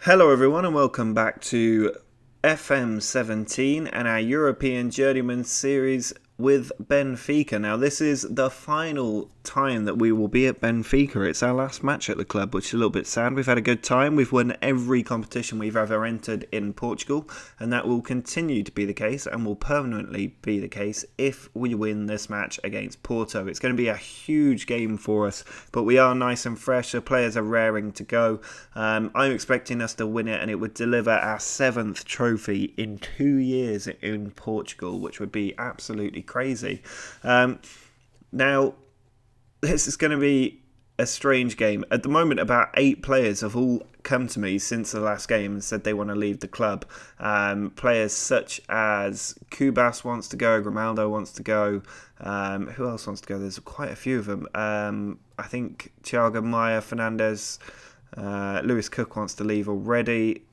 Hello everyone and welcome back to FM17 and our European Journeyman series with Benfica. Now this is the final time that we will be at Benfica. It's our last match at the club, which is a little bit sad. We've had a good time. We've won every competition we've ever entered in Portugal, and that will continue to be the case and will permanently be the case if we win this match against Porto. It's going to be a huge game for us, but we are nice and fresh. The players are raring to go. I'm expecting us to win it, and it would deliver our 7th trophy in 2 years in Portugal, which would be absolutely crazy. Now, this is going to be a strange game. At the moment, about 8 players have all come to me since the last game and said they want to leave the club. Players such as Kubas wants to go, Grimaldo wants to go. Who else wants to go? There's quite a few of them. I think Thiago Maia, Fernandes, Lewis Cook wants to leave already.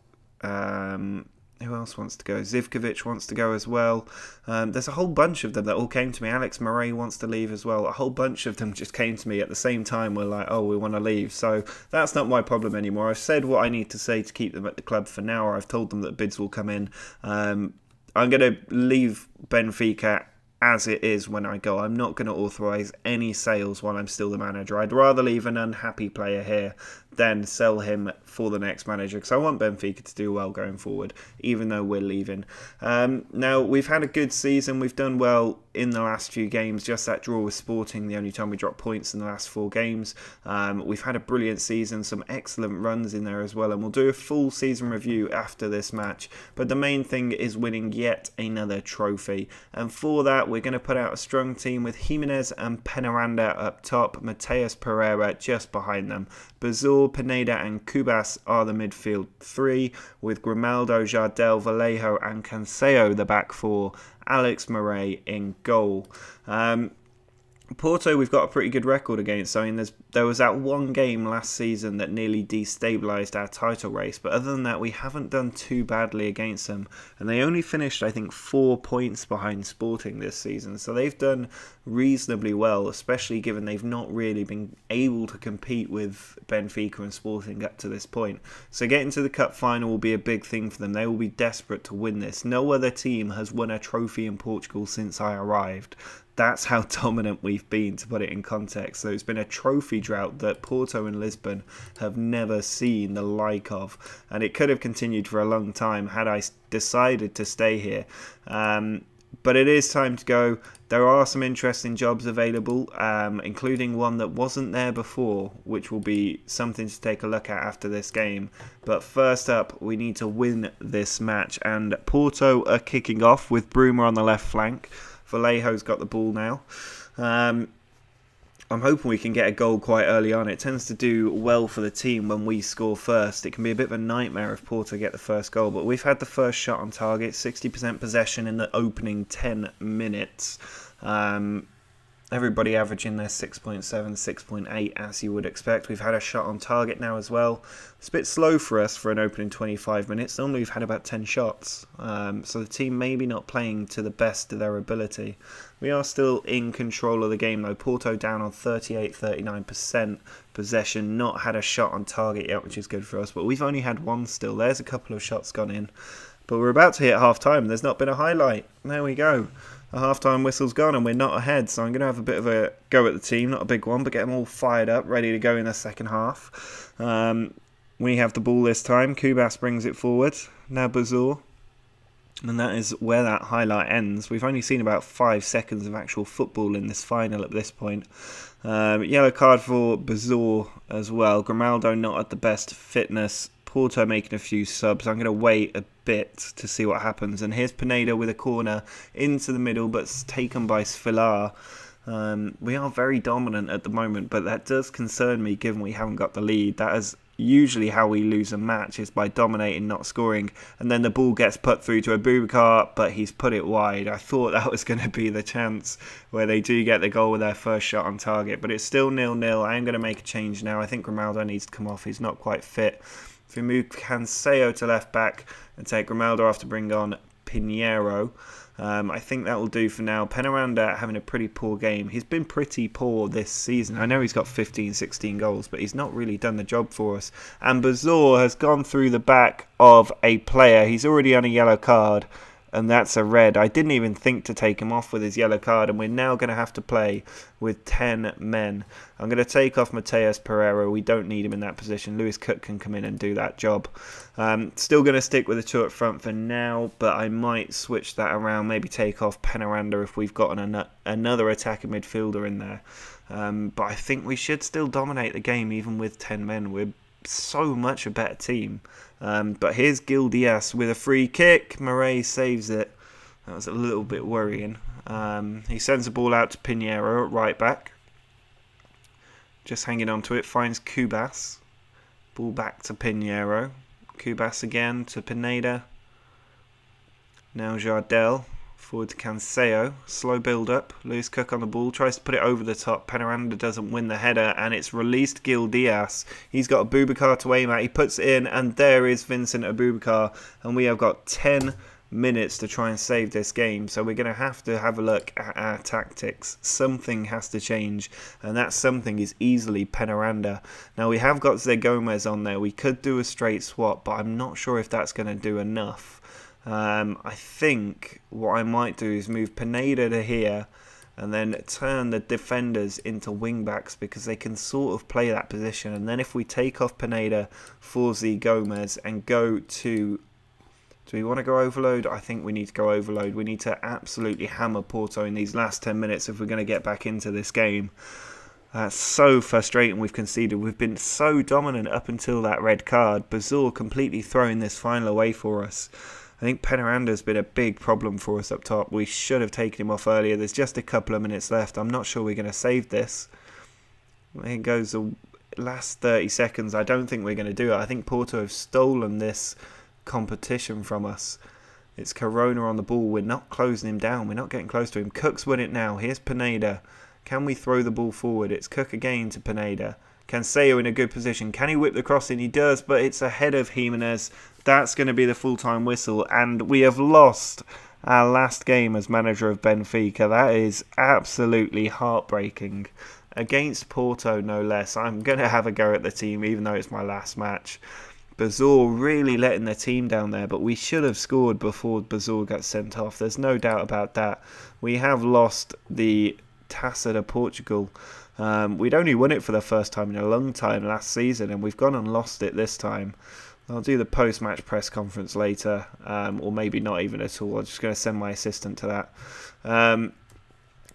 Who else wants to go? Zivkovic wants to go as well. There's a whole bunch of them that all came to me. Alex Murray wants to leave as well. A whole bunch of them just came to me at the same time. We're like, oh, we want to leave. So that's not my problem anymore. I've said what I need to say to keep them at the club for now. I've told them that bids will come in. I'm going to leave Benfica as it is when I go. I'm not going to authorise any sales while I'm still the manager. I'd rather leave an unhappy player here than sell him for the next manager, because I want Benfica to do well going forward, even though we're leaving. Now, we've had a good season. We've done well in the last few games. Just that draw with Sporting, the only time we dropped points in the last 4 games. We've had a brilliant season, some excellent runs in there as well, and we'll do a full season review after this match. But the main thing is winning yet another trophy, and for that we're going to put out a strong team with Jimenez and Penaranda up top, Mateus Pereira just behind them. Bazur, Pineda and Kubas are the midfield 3, with Grimaldo, Jardel, Vallejo and Cancelo the back 4, Alex Murray in goal. Porto, we've got a pretty good record against. I mean, there was that one game last season that nearly destabilised our title race, but other than that, we haven't done too badly against them. And they only finished, I think, 4 points behind Sporting this season, so they've done reasonably well, especially given they've not really been able to compete with Benfica and Sporting up to this point. So getting to the cup final will be a big thing for them. They will be desperate to win this. No other team has won a trophy in Portugal since I arrived. That's how dominant we've been, to put it in context. So it's been a trophy drought that Porto and Lisbon have never seen the like of. And it could have continued for a long time had I decided to stay here. But it is time to go. There are some interesting jobs available, including one that wasn't there before, which will be something to take a look at after this game. But first up, we need to win this match. And Porto are kicking off with Bruma on the left flank. Vallejo's got the ball now. I'm hoping we can get a goal quite early on. It tends to do well for the team when we score first. It can be a bit of a nightmare if Porto get the first goal, but we've had the first shot on target, 60% possession in the opening 10 minutes. Everybody averaging their 6.7, 6.8 as you would expect. We've had a shot on target now as well. It's a bit slow for us for an opening 25 minutes. Normally we've had about 10 shots. So the team maybe not playing to the best of their ability. We are still in control of the game though. Porto down on 38-39% possession. Not had a shot on target yet, which is good for us. But we've only had one still. There's a couple of shots gone in. But we're about to hit half time. There's not been a highlight. There we go. The half-time whistle's gone and we're not ahead, so I'm going to have a bit of a go at the team, not a big one, but get them all fired up, ready to go in the second half. We have the ball this time. Kubas brings it forward. Now Bazur. And that is where that highlight ends. We've only seen about 5 seconds of actual football in this final at this point. Yellow card for Bazur as well. Grimaldo not at the best fitness. Porto making a few subs. I'm going to wait a bit to see what happens. And here's Pineda with a corner into the middle, but it's taken by Svilar. We are very dominant at the moment, but that does concern me given we haven't got the lead. That is usually how we lose a match, is by dominating, not scoring. And then the ball gets put through to Abubakar, but he's put it wide. I thought that was going to be the chance where they do get the goal with their first shot on target, but it's still 0-0. I am going to make a change now. I think Grimaldo needs to come off. He's not quite fit. If we move Cancelo to left back and take Grimaldo off to bring on Pinheiro. I think that will do for now. Penaranda having a pretty poor game. He's been pretty poor this season. I know he's got 15, 16 goals, but he's not really done the job for us. And Bazor has gone through the back of a player. He's already on a yellow card, and that's a red. I didn't even think to take him off with his yellow card, and we're now going to have to play with 10 men. I'm going to take off Mateus Pereira. We don't need him in that position. Lewis Cook can come in and do that job. Still going to stick with the two up front for now, but I might switch that around. Maybe take off Penaranda if we've got another attacking midfielder in there. But I think we should still dominate the game even with 10 men. We're so much a better team. But here's Gil Diaz with a free kick. Murray saves it. That was a little bit worrying. He sends the ball out to Pinheiro at right back. Just hanging on to it. Finds Cubas. Ball back to Pinheiro. Cubas again to Pineda. Now Jardel. Forward to Cancelo. Slow build up. Lewis Cook on the ball. Tries to put it over the top. Penaranda doesn't win the header. And it's released Gil Diaz. He's got Abubakar to aim at. He puts it in. And there is Vincent Abubakar. And we have got 10 minutes to try and save this game. So we're going to have a look at our tactics. Something has to change. And that something is easily Penaranda. Now we have got Zé Gomez on there. We could do a straight swap. But I'm not sure if that's going to do enough. I think what I might do is move Pineda to here and then turn the defenders into wing backs because they can sort of play that position. And then if we take off Pineda for Zé Gomez and go to... Do we want to go overload? I think we need to go overload. We need to absolutely hammer Porto in these last 10 minutes if we're going to get back into this game. That's so frustrating we've conceded. We've been so dominant up until that red card. Bazor completely throwing this final away for us. I think Penaranda's been a big problem for us up top. We should have taken him off earlier. There's just a couple of minutes left. I'm not sure we're going to save this. Here goes the last 30 seconds. I don't think we're going to do it. I think Porto have stolen this competition from us. It's Corona on the ball. We're not closing him down. We're not getting close to him. Cook's won it now. Here's Pineda. Can we throw the ball forward? It's Cook again to Pineda. Cancelo in a good position. Can he whip the cross in? He does, but it's ahead of Jimenez. That's going to be the full-time whistle. And we have lost our last game as manager of Benfica. That is absolutely heartbreaking. Against Porto, no less. I'm going to have a go at the team, even though it's my last match. Bazor really letting the team down there, but we should have scored before Bazor got sent off. There's no doubt about that. We have lost the Taça de Portugal. We'd only won it for the first time in a long time last season, and we've gone and lost it this time. I'll do the post-match press conference later, or maybe not even at all. I'm just going to send my assistant to that.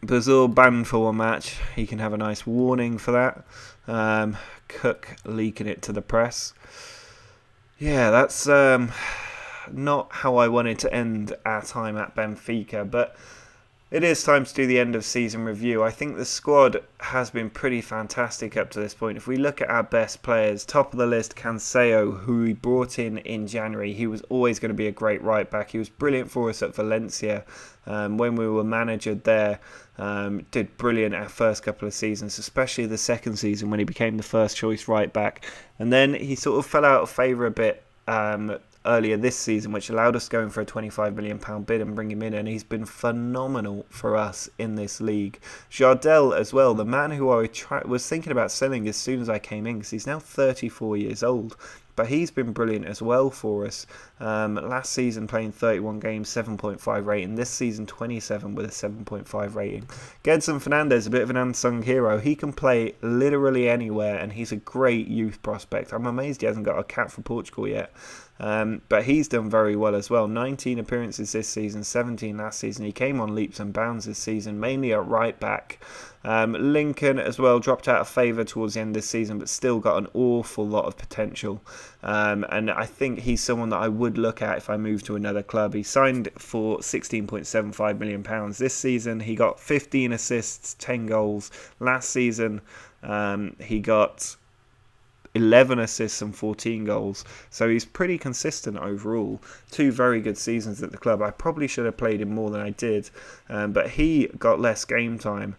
Bazor banned for one match. He can have a nice warning for that. Cook leaking it to the press. Yeah, that's not how I wanted to end our time at Benfica, but it is time to do the end of season review. I think the squad has been pretty fantastic up to this point. If we look at our best players, top of the list, Cancelo, who we brought in January. He was always going to be a great right back. He was brilliant for us at Valencia when we were managered there. Did brilliant our first couple of seasons, especially the second season when he became the first choice right back. And then he sort of fell out of favour a bit earlier this season, which allowed us going for a £25 million bid and bring him in, and he's been phenomenal for us in this league. Jardel as well, the man who I was thinking about selling as soon as I came in, because he's now 34 years old, but he's been brilliant as well for us. Last season playing 31 games, 7.5 rating. This season 27 with a 7.5 rating. Gedson Fernandes, a bit of an unsung hero. He can play literally anywhere, and he's a great youth prospect. I'm amazed he hasn't got a cap for Portugal yet. But he's done very well as well. 19 appearances this season, 17 last season. He came on leaps and bounds this season, mainly at right back. Lincoln as well dropped out of favour towards the end of this season, but still got an awful lot of potential. And I think he's someone that I would look at if I move to another club. He signed for £16.75 million this season. He got 15 assists, 10 goals. Last season, he got 11 assists and 14 goals. So he's pretty consistent overall. 2 very good seasons at the club. I probably should have played him more than I did, but he got less game time.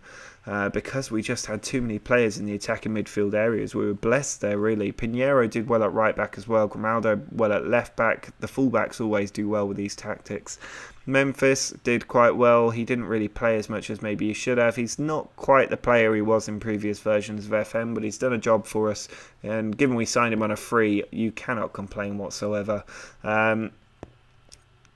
because we just had too many players in the attacking midfield areas. We were blessed there, really. Pinheiro did well at right back as well. Grimaldo well at left back. The fullbacks always do well with these tactics. Memphis did quite well. He didn't really play as much as maybe he should have. He's not quite the player he was in previous versions of FM, but he's done a job for us. And given we signed him on a free, you cannot complain whatsoever.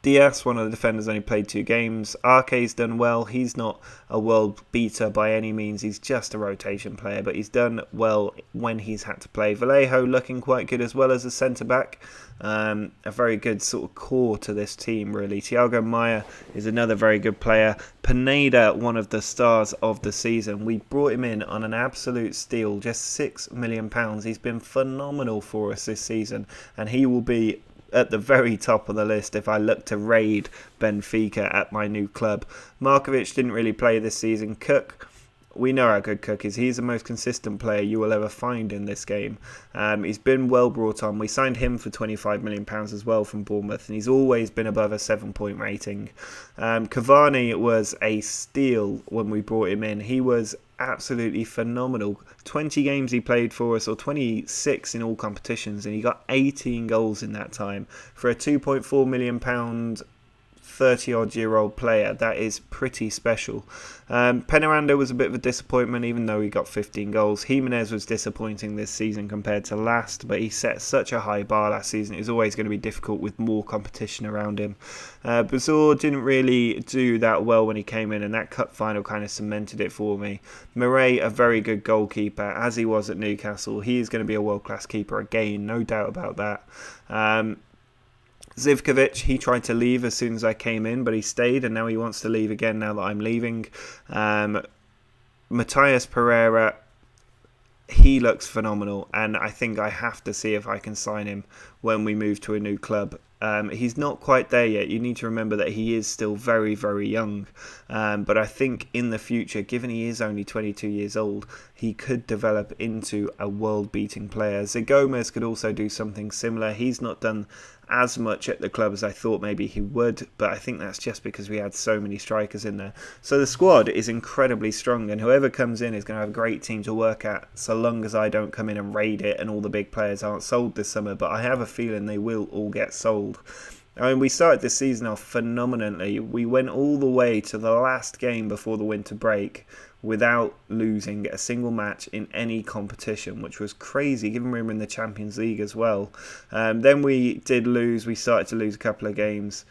Diaz, one of the defenders, only played 2 games. Arke's done well. He's not a world beater by any means. He's just a rotation player, but he's done well when he's had to play. Vallejo looking quite good as well as a centre-back. A very good sort of core to this team, really. Thiago Maia is another very good player. Pineda, one of the stars of the season. We brought him in on an absolute steal, just £6 million. He's been phenomenal for us this season, and he will be at the very top of the list if I look to raid Benfica at my new club. Markovic didn't really play this season. Cook, we know how good Cook is. He's the most consistent player you will ever find in this game. He's been well brought on. We signed him for £25 million as well from Bournemouth, and he's always been above a 7-point rating. Cavani was a steal when we brought him in. He was absolutely phenomenal. 20 games he played for us, or 26 in all competitions, and he got 18 goals in that time. For a £2.4 million 30-odd-year-old player, that is pretty special. Penaranda was a bit of a disappointment, even though he got 15 goals. Jimenez was disappointing this season compared to last, but he set such a high bar last season. It was always going to be difficult with more competition around him. Bazor didn't really do that well when he came in, and that cup final kind of cemented it for me. Murray, a very good goalkeeper, as he was at Newcastle. He is going to be a world-class keeper again, no doubt about that. Zivkovic, he tried to leave as soon as I came in, but he stayed, and now he wants to leave again now that I'm leaving. Matthias Pereira, he looks phenomenal, and I think I have to see if I can sign him when we move to a new club. He's not quite there yet. You need to remember that he is still very, very young. But I think in the future, given he is only 22 years old, he could develop into a world-beating player. Zygomez could also do something similar. He's not done as much at the club as I thought maybe he would, but I think that's just because we had so many strikers in there. So the squad is incredibly strong, and whoever comes in is going to have a great team to work at, so long as I don't come in and raid it and all the big players aren't sold this summer, but I have a feeling they will all get sold. I mean, we started this season off phenomenally. We went all the way to the last game before the winter break without losing a single match in any competition, which was crazy given we were in the Champions League as well. Then we did lose. We started to lose a couple of games.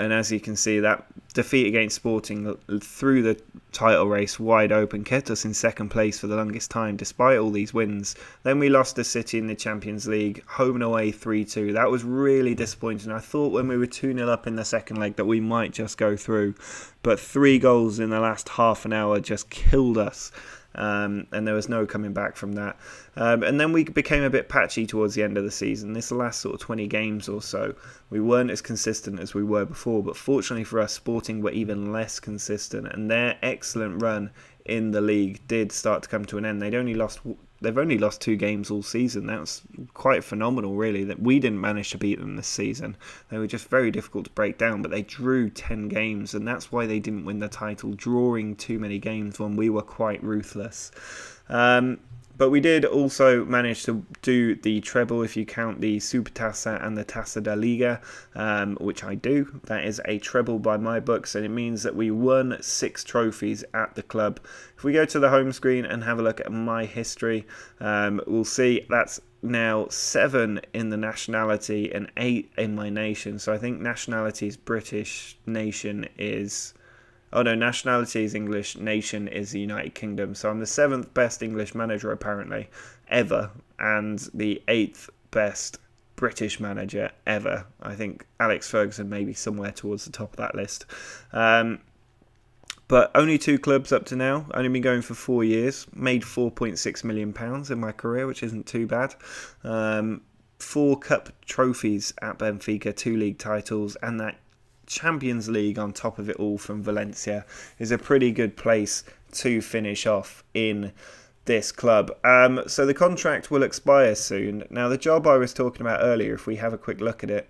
And as you can see, that defeat against Sporting threw the title race wide open, kept us in second place for the longest time, despite all these wins. Then we lost to City in the Champions League, home and away 3-2. That was really disappointing. I thought when we were 2-0 up in the second leg that we might just go through, but 3 goals in the last half an hour just killed us. And there was no coming back from that. And then we became a bit patchy towards the end of the season. This last sort of 20 games or so, we weren't as consistent as we were before, but fortunately for us, Sporting were even less consistent, and their excellent run in the league did start to come to an end. They've only lost 2 games all season. That's quite phenomenal, really, that we didn't manage to beat them this season. They were just very difficult to break down, but they drew 10 games, and that's why they didn't win the title, drawing too many games when we were quite ruthless. But we did also manage to do the treble, if you count the Supertaça and the Taça da Liga, which I do. That is a treble by my books, and it means that we won 6 trophies at the club. If we go to the home screen and have a look at my history, we'll see that's now 7 in the nationality and 8 in my nation. So I think nationality is British, nation is... Oh no, nationality is English, nation is the United Kingdom. So I'm the 7th best English manager apparently, ever, and the 8th best British manager ever. I think Alex Ferguson may be somewhere towards the top of that list. But only 2 clubs up to now, only been going for 4 years, made £4.6 million in my career, which isn't too bad. 4 cup trophies at Benfica, 2 league titles, and that Champions League on top of it all from Valencia is a pretty good place to finish off in this club. So the contract will expire soon. Now, the job I was talking about earlier, if we have a quick look at it,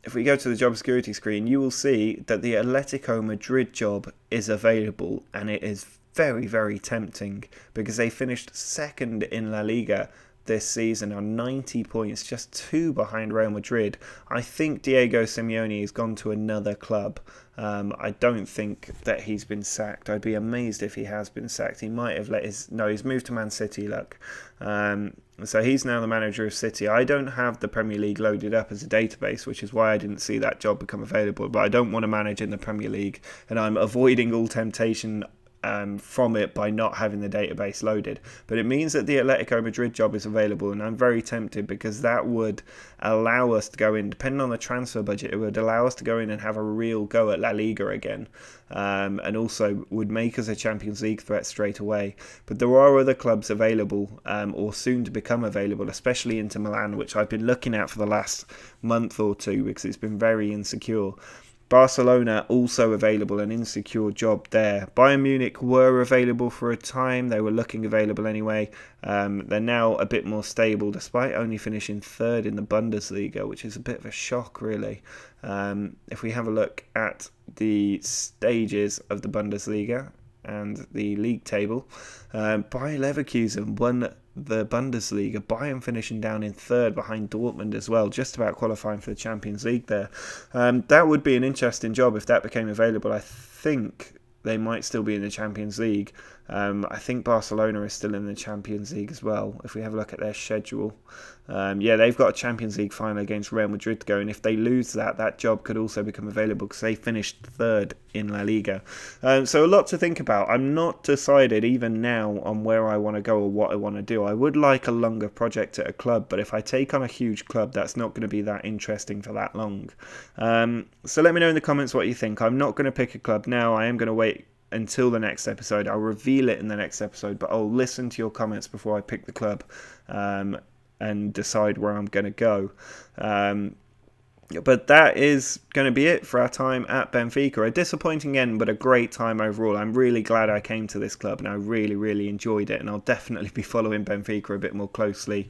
if we go to the job security screen, you will see that the Atletico Madrid job is available, and it is very, very tempting because they finished second in La Liga this season on 90 points, just 2 behind Real Madrid. I think Diego Simeone has gone to another club. I don't think that he's been sacked. I'd be amazed if he has been sacked. He might have he's moved to Man City, look. So he's now the manager of City. I don't have the Premier League loaded up as a database, which is why I didn't see that job become available. But I don't want to manage in the Premier League, and I'm avoiding all temptation from it by not having the database loaded. But it means that the Atletico Madrid job is available, and I'm very tempted because that would allow us to go in, depending on the transfer budget, it would allow us to go in and have a real go at La Liga again, and also would make us a Champions League threat straight away. But there are other clubs available, or soon to become available, especially Inter Milan, which I've been looking at for the last month or two because it's been very insecure. Barcelona also available, an insecure job there. Bayern Munich were available for a time. They were looking available anyway. They're now a bit more stable despite only finishing third in the Bundesliga, which is a bit of a shock really. If we have a look at the stages of the Bundesliga and the league table, Bayer Leverkusen won the Bundesliga, Bayern finishing down in third behind Dortmund as well, just about qualifying for the Champions League there. That would be an interesting job if that became available. I think they might still be in the Champions League. I think Barcelona is still in the Champions League as well, if we have a look at their schedule. They've got a Champions League final against Real Madrid to go, and if they lose that job could also become available because they finished third in La Liga. So a lot to think about. I'm not decided even now on where I want to go or what I want to do. I would like a longer project at a club, but if I take on a huge club, that's not going to be that interesting for that long. So let me know in the comments what you think. I'm not going to pick a club now. I am going to wait until the next episode. I'll reveal it in the next episode, but I'll listen to your comments before I pick the club and decide where I'm going to go. But that is going to be it for our time at Benfica. A disappointing end, but a great time overall. I'm really glad I came to this club, and I really, really enjoyed it, and I'll definitely be following Benfica a bit more closely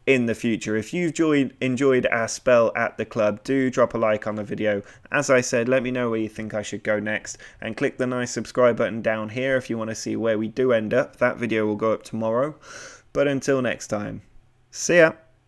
in the future. If you've enjoyed our spell at the club, do drop a like on the video. As I said, let me know where you think I should go next, and click the nice subscribe button down here if you want to see where we do end up. That video will go up tomorrow. But until next time, see ya!